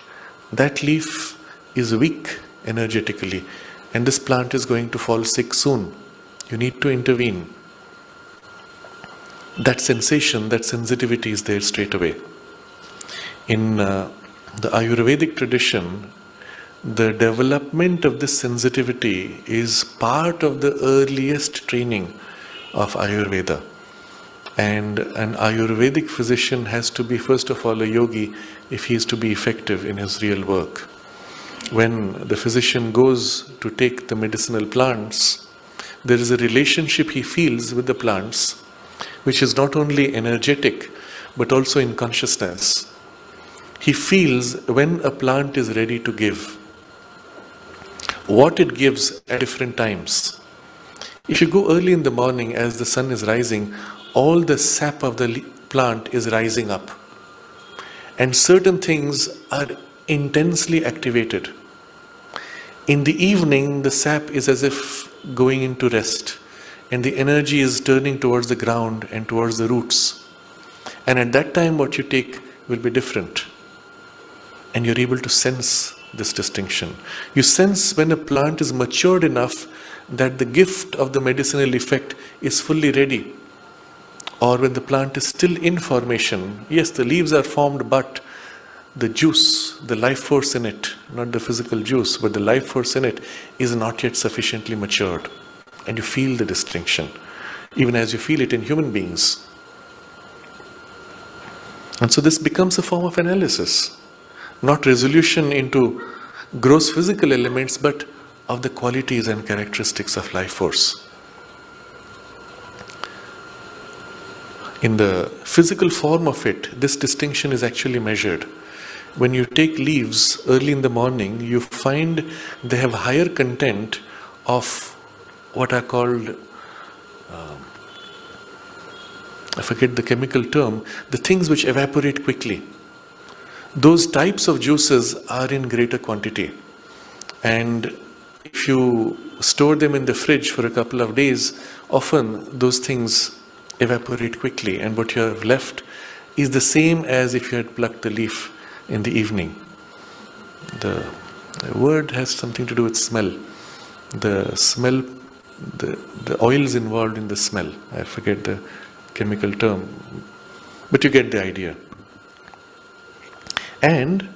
that leaf is weak energetically, and this plant is going to fall sick soon. You need to intervene. That sensation, that sensitivity is there straight away. In the Ayurvedic tradition, the development of this sensitivity is part of the earliest training of Ayurveda. And an Ayurvedic physician has to be first of all a yogi if he is to be effective in his real work. When the physician goes to take the medicinal plants, there is a relationship he feels with the plants, which is not only energetic but also in consciousness. He feels when a plant is ready to give, what it gives at different times. If you go early in the morning as the sun is rising, all the sap of the plant is rising up. And certain things are intensely activated. In the evening, the sap is as if going into rest. And the energy is turning towards the ground and towards the roots. And at that time, what you take will be different. And you're able to sense this distinction. You sense when a plant is matured enough that the gift of the medicinal effect is fully ready. Or when the plant is still in formation, yes, the leaves are formed, but the juice, the life force in it, not the physical juice, but the life force in it is not yet sufficiently matured. And you feel the distinction, even as you feel it in human beings. And so this becomes a form of analysis, not resolution into gross physical elements, but of the qualities and characteristics of life force. In the physical form of it, this distinction is actually measured. When you take leaves early in the morning, you find they have higher content of what are called, I forget the chemical term, the things which evaporate quickly. Those types of juices are in greater quantity. And if you store them in the fridge for a couple of days, often those things evaporate quickly, and what you have left is the same as if you had plucked the leaf in the evening. The word has something to do with smell. The smell, the oils involved in the smell. I forget the chemical term, but you get the idea. And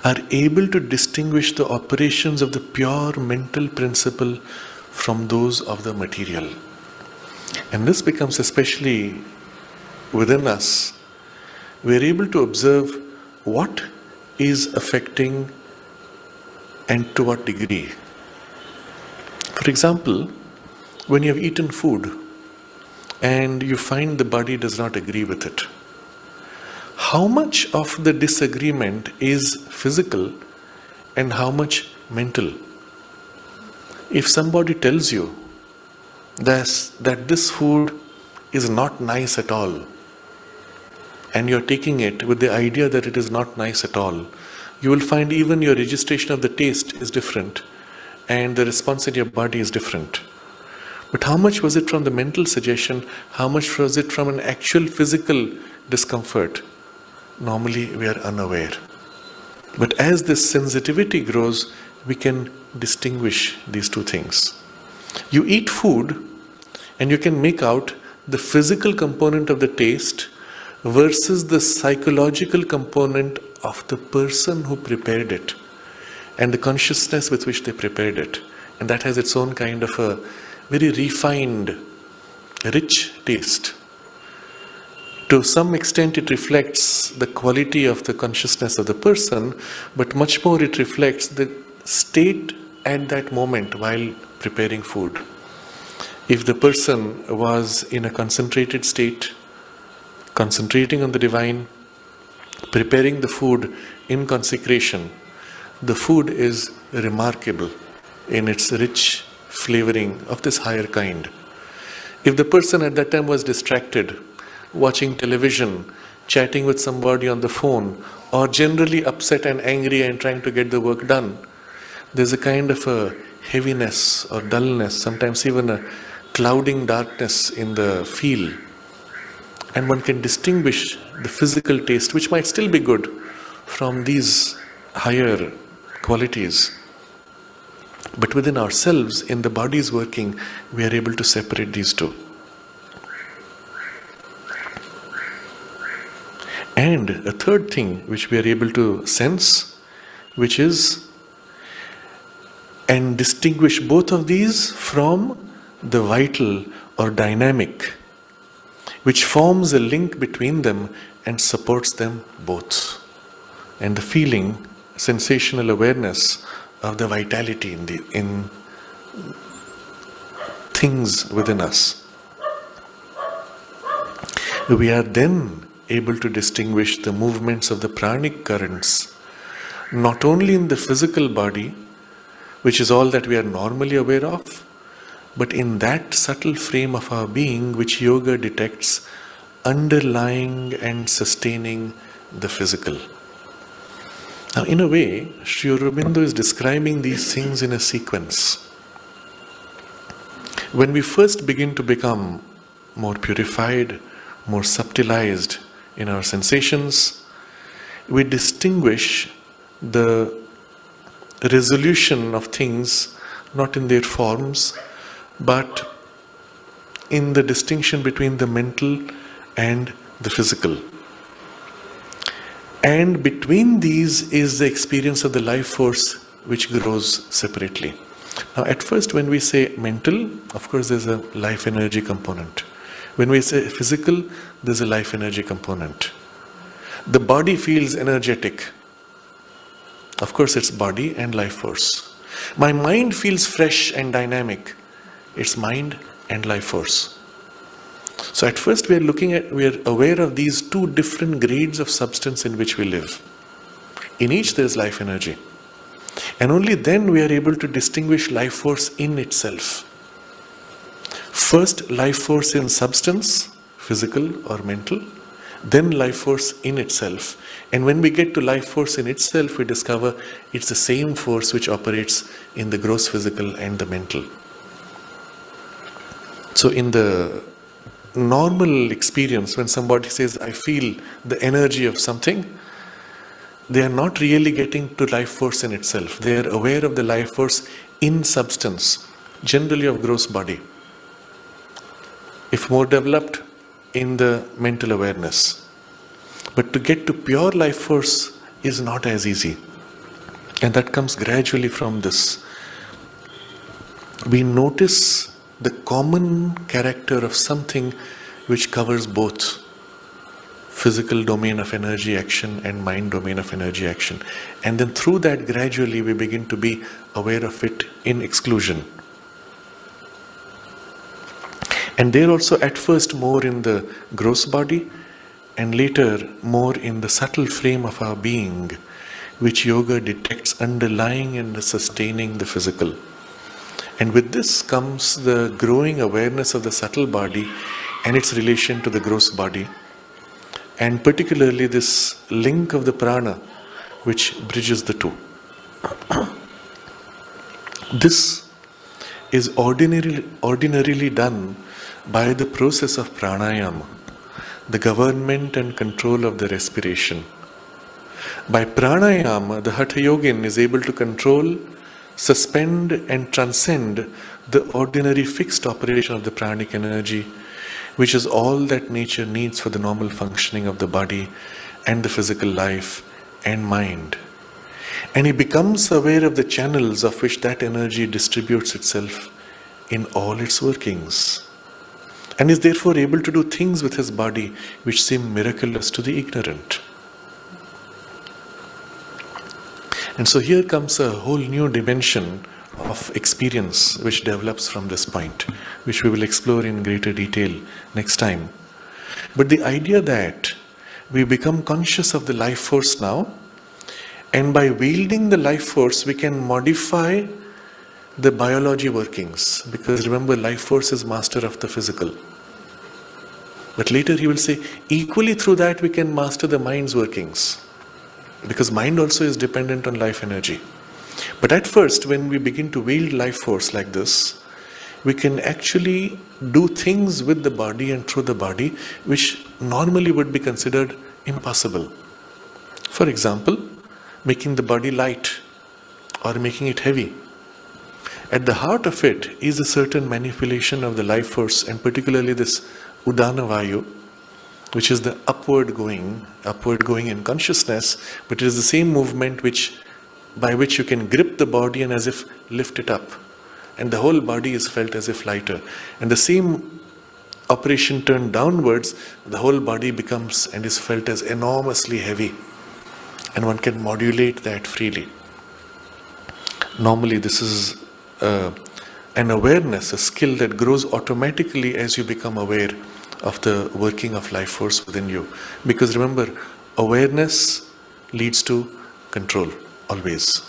are able to distinguish the operations of the pure mental principle from those of the material. And this becomes especially within us. We are able to observe what is affecting and to what degree. For example, when you have eaten food and you find the body does not agree with it, how much of the disagreement is physical and how much mental? If somebody tells you that this food is not nice at all, and you're taking it with the idea that it is not nice at all, you will find even your registration of the taste is different and the response in your body is different. But how much was it from the mental suggestion? How much was it from an actual physical discomfort? Normally we are unaware. But as this sensitivity grows, we can distinguish these two things. You eat food and you can make out the physical component of the taste versus the psychological component of the person who prepared it and the consciousness with which they prepared it. And that has its own kind of a very refined, rich taste. To some extent it reflects the quality of the consciousness of the person, but much more it reflects the state at that moment while preparing food. If the person was in a concentrated state, concentrating on the divine, preparing the food in consecration, the food is remarkable in its rich flavoring of this higher kind. If the person at that time was distracted, watching television, chatting with somebody on the phone, or generally upset and angry and trying to get the work done, there's a kind of a heaviness or dullness, sometimes even a clouding darkness in the feel. And one can distinguish the physical taste, which might still be good, from these higher qualities. But within ourselves, in the body's working, we are able to separate these two. And a third thing which we are able to sense, which is, and distinguish both of these from the vital or dynamic, which forms a link between them and supports them both. And the feeling, sensational awareness of the vitality in things within us. We are then able to distinguish the movements of the pranic currents, not only in the physical body, which is all that we are normally aware of, but in that subtle frame of our being which yoga detects underlying and sustaining the physical. Now, in a way, Sri Aurobindo is describing these things in a sequence. When we first begin to become more purified, more subtilized in our sensations, we distinguish the resolution of things not in their forms, but in the distinction between the mental and the physical. And between these is the experience of the life force which grows separately. Now, at first when we say mental, of course there's a life energy component. When we say physical, there's a life energy component. The body feels energetic. Of course it's body and life force. My mind feels fresh and dynamic. It's mind and life force. So at first we are aware of these two different grades of substance in which we live. In each there is life energy. And only then we are able to distinguish life force in itself. First life force in substance, physical or mental, then life force in itself. And when we get to life force in itself, we discover it's the same force which operates in the gross physical and the mental. So in the normal experience, when somebody says, I feel the energy of something, they are not really getting to life force in itself. They are aware of the life force in substance, generally of gross body. If more developed, in the mental awareness. But to get to pure life force is not as easy. And that comes gradually from this. We notice the common character of something which covers both physical domain of energy action and mind domain of energy action. And then through that gradually we begin to be aware of it in exclusion. And there also at first more in the gross body and later more in the subtle frame of our being, which yoga detects underlying and sustaining the physical. And with this comes the growing awareness of the subtle body and its relation to the gross body, and particularly this link of the prana which bridges the two. This is ordinarily done by the process of pranayama, the government and control of the respiration. By pranayama, the hatha yogin is able to control, suspend and transcend the ordinary fixed operation of the pranic energy, which is all that nature needs for the normal functioning of the body and the physical life and mind. And he becomes aware of the channels of which that energy distributes itself in all its workings, and is therefore able to do things with his body which seem miraculous to the ignorant. And so here comes a whole new dimension of experience which develops from this point, which we will explore in greater detail next time. But the idea that we become conscious of the life force now, and by wielding the life force we can modify the biology workings, because remember, life force is master of the physical. But later he will say, equally through that we can master the mind's workings, because mind also is dependent on life energy. But at first, when we begin to wield life force like this, we can actually do things with the body and through the body which normally would be considered impossible. For example, making the body light or making it heavy. At the heart of it is a certain manipulation of the life force, and particularly this udana vayu, which is the upward going in consciousness, but it is the same movement by which you can grip the body and as if lift it up, and the whole body is felt as if lighter. And the same operation turned downwards, the whole body becomes and is felt as enormously heavy, and one can modulate that freely. Normally this is an awareness, a skill that grows automatically as you become aware of the working of life force within you. Because remember, awareness leads to control, always.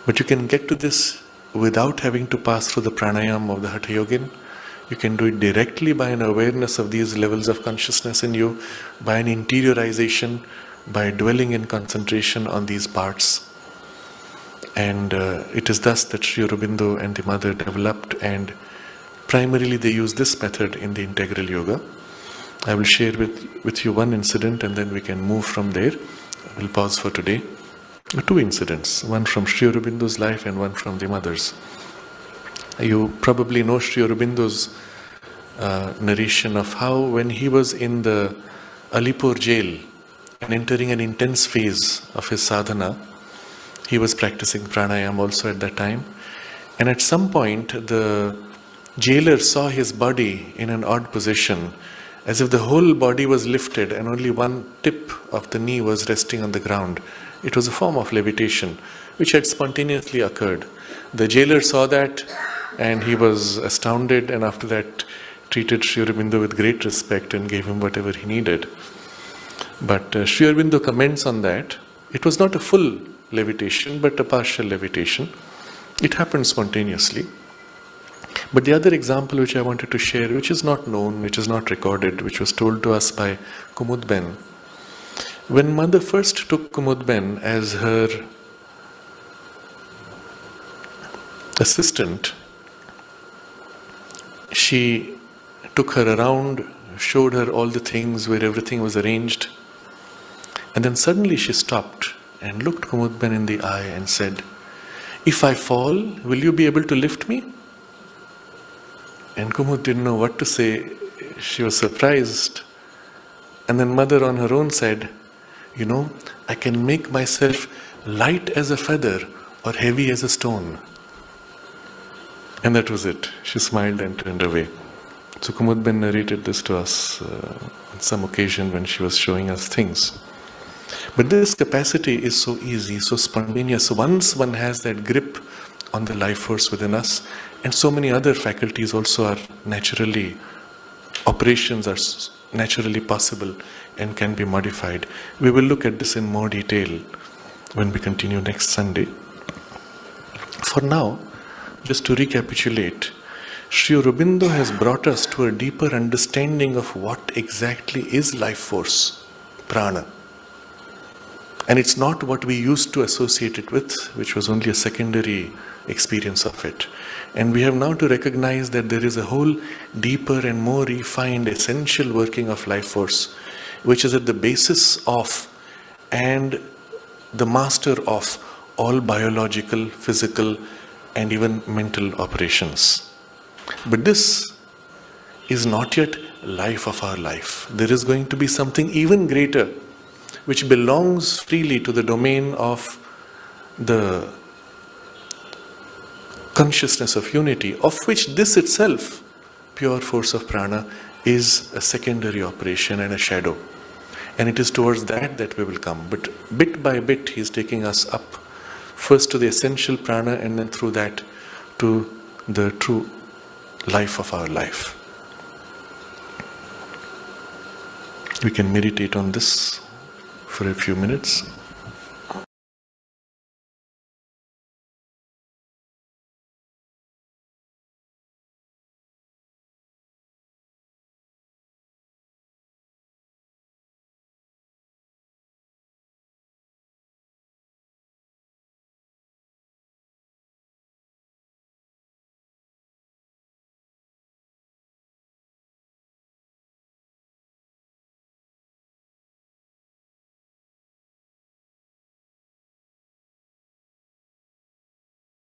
But you can get to this without having to pass through the pranayama of the hatha yogin. You can do it directly by an awareness of these levels of consciousness in you, by an interiorization, by dwelling in concentration on these parts. And it is thus that Sri Aurobindo and the mother developed, and primarily they use this method in the integral yoga. I will share with you one incident and then we can move from there. I will pause for today. Two incidents, one from Sri Aurobindo's life and one from the mother's. You probably know Sri Aurobindo's narration of how when he was in the Alipur jail and entering an intense phase of his sadhana, he was practicing pranayama also at that time. And at some point, the jailer saw his body in an odd position, as if the whole body was lifted and only one tip of the knee was resting on the ground. It was a form of levitation, which had spontaneously occurred. The jailer saw that and he was astounded, and after that treated Sri Aurobindo with great respect and gave him whatever he needed. But Sri Aurobindo comments on that. It was not a full levitation, but a partial levitation. It happened spontaneously. But the other example which I wanted to share, which is not known, which is not recorded, which was told to us by Kumudben. When mother first took Kumudben as her assistant, she took her around, showed her all the things where everything was arranged, and then suddenly she stopped and looked Kumudben in the eye and said, "If I fall, will you be able to lift me?" And Kumud didn't know what to say. She was surprised. And then mother on her own said, "You know, I can make myself light as a feather or heavy as a stone. And that was it. She smiled and turned away. So Kumudben narrated this to us on some occasion when she was showing us things. But this capacity is so easy, so spontaneous. Once one has that grip on the life force within us, and so many other faculties also are naturally, operations are naturally possible and can be modified. We will look at this in more detail when we continue next Sunday. For now, just to recapitulate, Sri Aurobindo has brought us to a deeper understanding of what exactly is life force, prana. And it's not what we used to associate it with, which was only a secondary experience of it. And we have now to recognize that there is a whole deeper and more refined essential working of life force, which is at the basis of and the master of all biological, physical, and even mental operations. But this is not yet life of our life. There is going to be something even greater, which belongs freely to the domain of the consciousness of unity, of which this itself, pure force of prana, is a secondary operation and a shadow. And it is towards that we will come. But bit by bit, he is taking us up, first to the essential prana, and then through that to the true life of our life. We can meditate on this for a few minutes.